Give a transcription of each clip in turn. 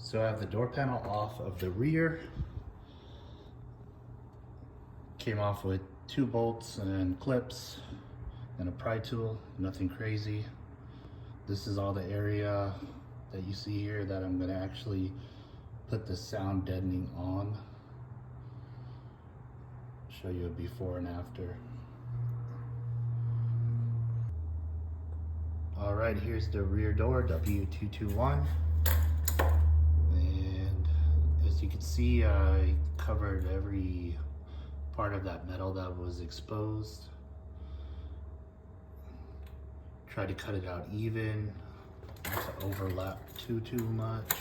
So I have the door panel off of the rear. Came off with 2 bolts and clips and a pry tool, nothing crazy. This is all the area that you see here that I'm gonna actually put the sound deadening on. Show you a before and after. All right, here's the rear door, W221. And as you can see, I covered every part of that metal that was exposed. Try to cut it out even, not to overlap too much.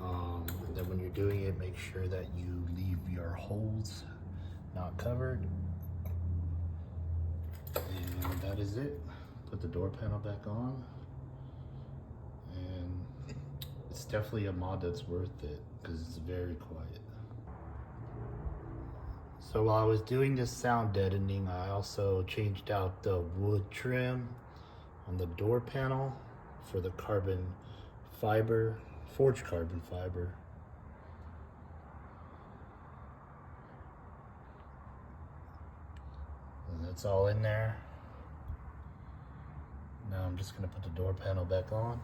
And then when you're doing it, make sure that you leave your holes not covered. And that is it. Put the door panel back on. And it's definitely a mod that's worth it because it's very quiet. So while I was doing this sound deadening, I also changed out the wood trim on the door panel for the carbon fiber, forged carbon fiber. And that's all in there. Now I'm just gonna put the door panel back on.